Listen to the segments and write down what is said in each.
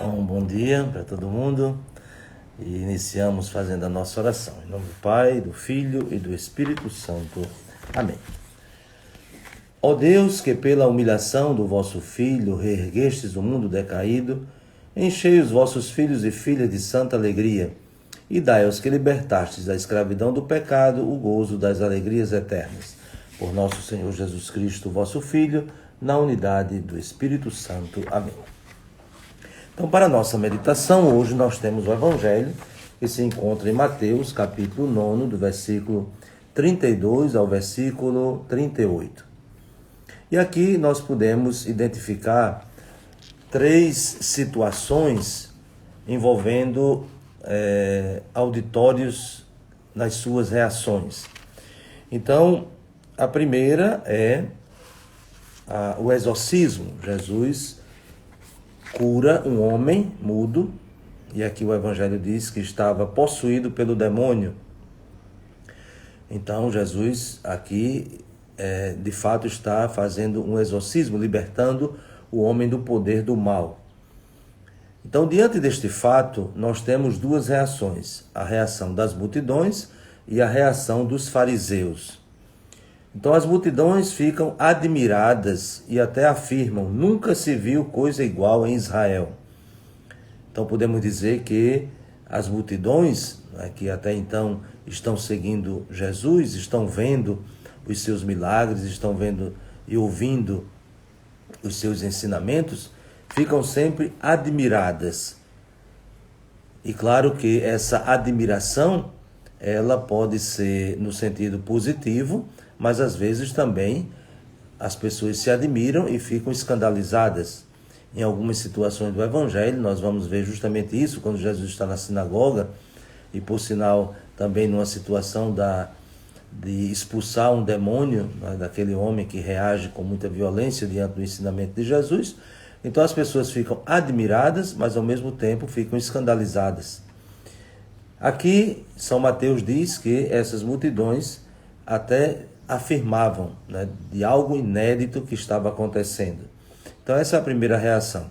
Um bom dia para todo mundo e iniciamos fazendo a nossa oração. Em nome do Pai, do Filho e do Espírito Santo. Amém. Ó Deus, que pela humilhação do vosso Filho reerguestes o mundo decaído, enchei os vossos filhos e filhas de santa alegria e dai aos que libertastes da escravidão do pecado o gozo das alegrias eternas. Por nosso Senhor Jesus Cristo, vosso Filho, na unidade do Espírito Santo. Amém. Então, para a nossa meditação, hoje nós temos o Evangelho que se encontra em Mateus, capítulo 9, do versículo 32 ao versículo 38. E aqui nós podemos identificar três situações envolvendo auditórios nas suas reações. Então, a primeira é o exorcismo. Jesus cura um homem mudo, e aqui o Evangelho diz que estava possuído pelo demônio. Então Jesus aqui de fato está fazendo um exorcismo, libertando o homem do poder do mal. Então, diante deste fato, nós temos duas reações: a reação das multidões e a reação dos fariseus. Então as multidões ficam admiradas e até afirmam: nunca se viu coisa igual em Israel. Então podemos dizer que as multidões, que até então estão seguindo Jesus, estão vendo os seus milagres, estão vendo e ouvindo os seus ensinamentos, ficam sempre admiradas. E claro que essa admiração, ela pode ser no sentido positivo, mas às vezes também as pessoas se admiram e ficam escandalizadas. Em algumas situações do Evangelho, nós vamos ver justamente isso, quando Jesus está na sinagoga, e por sinal também numa situação de expulsar um demônio, daquele homem que reage com muita violência diante do ensinamento de Jesus. Então as pessoas ficam admiradas, mas ao mesmo tempo ficam escandalizadas. Aqui, São Mateus diz que essas multidões até afirmavam, de algo inédito que estava acontecendo. Então essa é a primeira reação.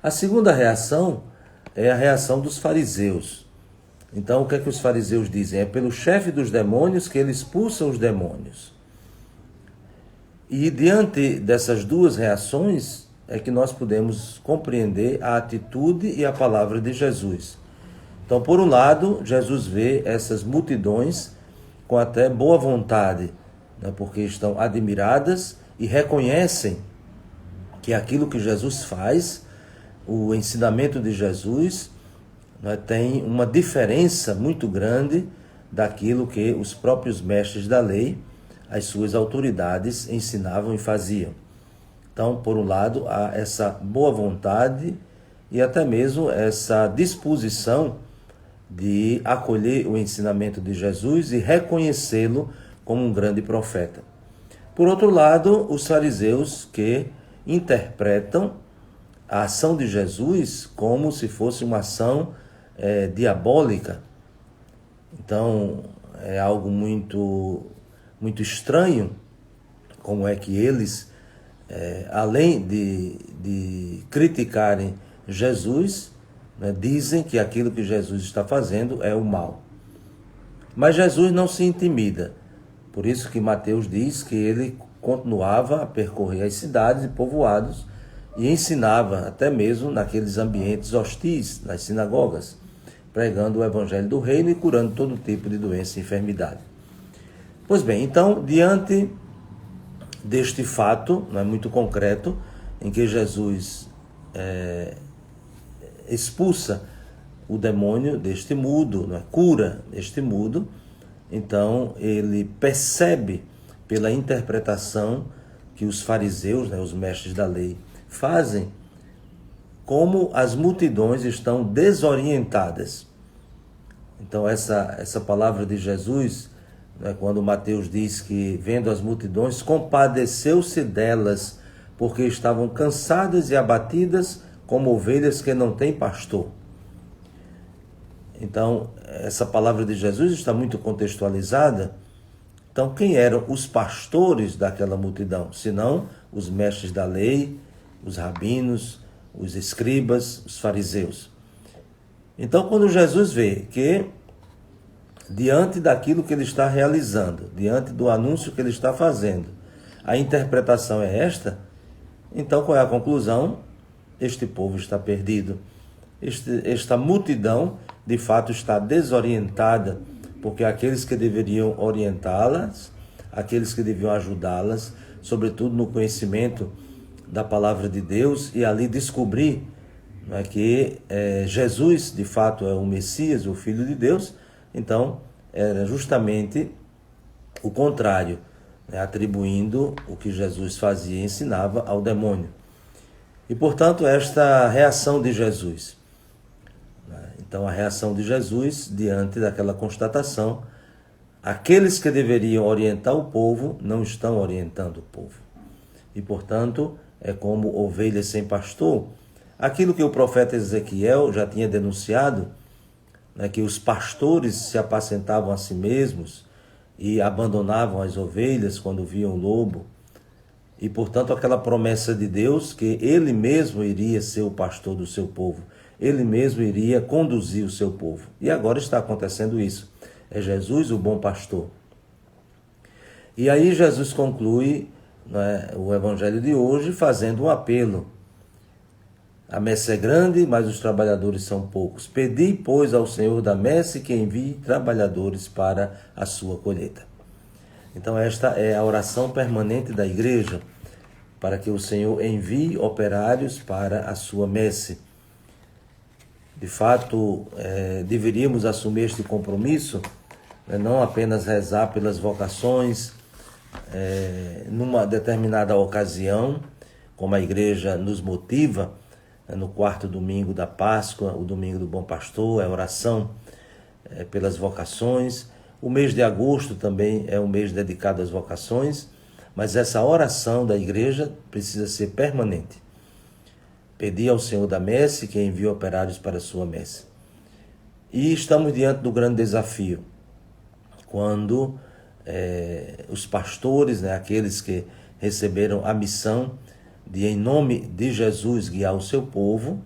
A segunda reação é a reação dos fariseus. Então o que é que os fariseus dizem? É pelo chefe dos demônios que ele expulsa os demônios. E diante dessas duas reações é que nós podemos compreender a atitude e a palavra de Jesus. Então, por um lado, Jesus vê essas multidões com até boa vontade, porque estão admiradas e reconhecem que aquilo que Jesus faz, o ensinamento de Jesus, tem uma diferença muito grande daquilo que os próprios mestres da lei, as suas autoridades, ensinavam e faziam. Então, por um lado, há essa boa vontade e até mesmo essa disposição de acolher o ensinamento de Jesus e reconhecê-lo como um grande profeta. Por outro lado, os fariseus que interpretam a ação de Jesus como se fosse uma ação diabólica. Então, é algo muito estranho como é que eles, além de criticarem Jesus, dizem que aquilo que Jesus está fazendo é o mal. Mas Jesus não se intimida. Por isso que Mateus diz que ele continuava a percorrer as cidades e povoados e ensinava até mesmo naqueles ambientes hostis, nas sinagogas, pregando o evangelho do reino e curando todo tipo de doença e enfermidade. Pois bem, então, diante deste fato, muito concreto, em que Jesus expulsa o demônio deste mudo, cura este mudo, então ele percebe pela interpretação que os fariseus, os mestres da lei, fazem, como as multidões estão desorientadas. Então essa palavra de Jesus, quando Mateus diz que, vendo as multidões, compadeceu-se delas, porque estavam cansadas e abatidas, como ovelhas que não têm pastor. Então, essa palavra de Jesus está muito contextualizada. Então, quem eram os pastores daquela multidão? Senão os mestres da lei, os rabinos, os escribas, os fariseus. Então, quando Jesus vê que, diante daquilo que ele está realizando, diante do anúncio que ele está fazendo, a interpretação é esta, então qual é a conclusão? Este povo está perdido. Esta multidão, de fato, está desorientada, porque aqueles que deveriam orientá-las, aqueles que deviam ajudá-las, sobretudo no conhecimento da palavra de Deus, e ali descobrir, não é, que Jesus, de fato, é o Messias, o Filho de Deus. Então, era justamente o contrário, né, atribuindo o que Jesus fazia e ensinava ao demônio. E, portanto, esta reação de Jesus. Então, a reação de Jesus diante daquela constatação: aqueles que deveriam orientar o povo não estão orientando o povo. E, portanto, é como ovelhas sem pastor. Aquilo que o profeta Ezequiel já tinha denunciado, né, que os pastores se apacentavam a si mesmos e abandonavam as ovelhas quando viam o lobo. E, portanto, aquela promessa de Deus que ele mesmo iria ser o pastor do seu povo, ele mesmo iria conduzir o seu povo. E agora está acontecendo isso. É Jesus o bom pastor. E aí Jesus conclui, né, o evangelho de hoje fazendo um apelo. A messe é grande, mas os trabalhadores são poucos. Pedi, pois, ao Senhor da messe que envie trabalhadores para a sua colheita. Então esta é a oração permanente da igreja, para que o Senhor envie operários para a sua messe. De fato, deveríamos assumir este compromisso, não apenas rezar pelas vocações, numa determinada ocasião, como a igreja nos motiva, no quarto domingo da Páscoa, o domingo do Bom Pastor, é oração pelas vocações. O mês de agosto também é um mês dedicado às vocações, mas essa oração da igreja precisa ser permanente. Pedi ao Senhor da messe que envie operários para a sua messe. E estamos diante do grande desafio, quando os pastores, né, aqueles que receberam a missão de, em nome de Jesus, guiar o seu povo,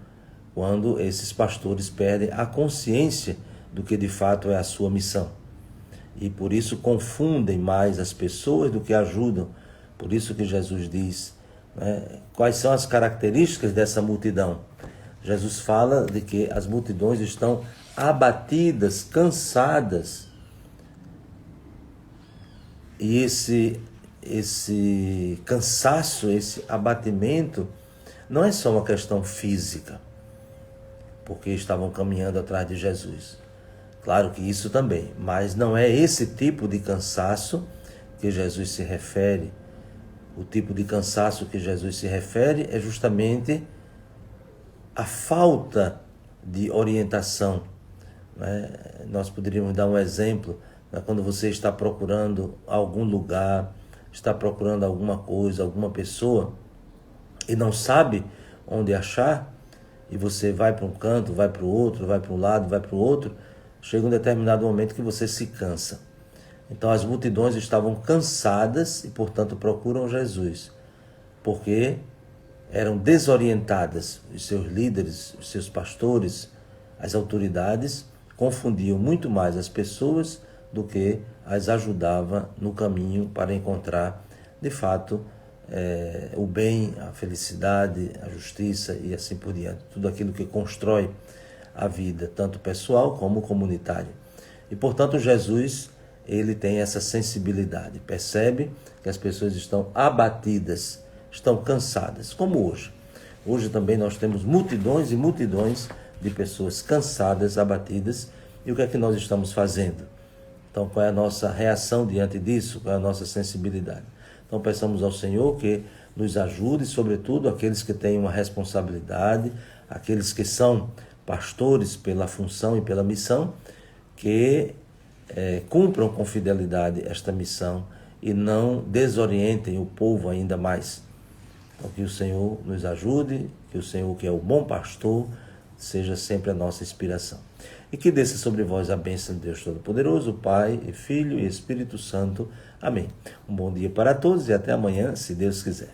quando esses pastores perdem a consciência do que de fato é a sua missão. E por isso confundem mais as pessoas do que ajudam. Por isso que Jesus diz, né, quais são as características dessa multidão. Jesus fala de que as multidões estão abatidas, cansadas. E esse cansaço, esse abatimento, não é só uma questão física, porque estavam caminhando atrás de Jesus. Claro que isso também, mas não é esse tipo de cansaço que Jesus se refere. O tipo de cansaço que Jesus se refere é justamente a falta de orientação, né? Nós poderíamos dar um exemplo, né? Quando você está procurando algum lugar, está procurando alguma coisa, alguma pessoa, e não sabe onde achar, e você vai para um canto, vai para o outro, vai para um lado, vai para o outro, chega um determinado momento que você se cansa. Então as multidões estavam cansadas e, portanto, procuram Jesus, porque eram desorientadas. Os seus líderes, os seus pastores, as autoridades confundiam muito mais as pessoas do que as ajudava no caminho para encontrar, de fato, o bem, a felicidade, a justiça e assim por diante. Tudo aquilo que constrói a vida, tanto pessoal como comunitária. E, portanto, Jesus, ele tem essa sensibilidade, percebe que as pessoas estão abatidas, estão cansadas, como hoje. Hoje também nós temos multidões e multidões de pessoas cansadas, abatidas, e o que é que nós estamos fazendo? Então, qual é a nossa reação diante disso? Qual é a nossa sensibilidade? Então, peçamos ao Senhor que nos ajude, sobretudo aqueles que têm uma responsabilidade, aqueles que são pastores pela função e pela missão, que cumpram com fidelidade esta missão e não desorientem o povo ainda mais. Então, que o Senhor nos ajude, que o Senhor, que é o bom pastor, seja sempre a nossa inspiração. E que desça sobre vós a bênção de Deus Todo-Poderoso, Pai, e Filho e Espírito Santo. Amém. Um bom dia para todos e até amanhã, se Deus quiser.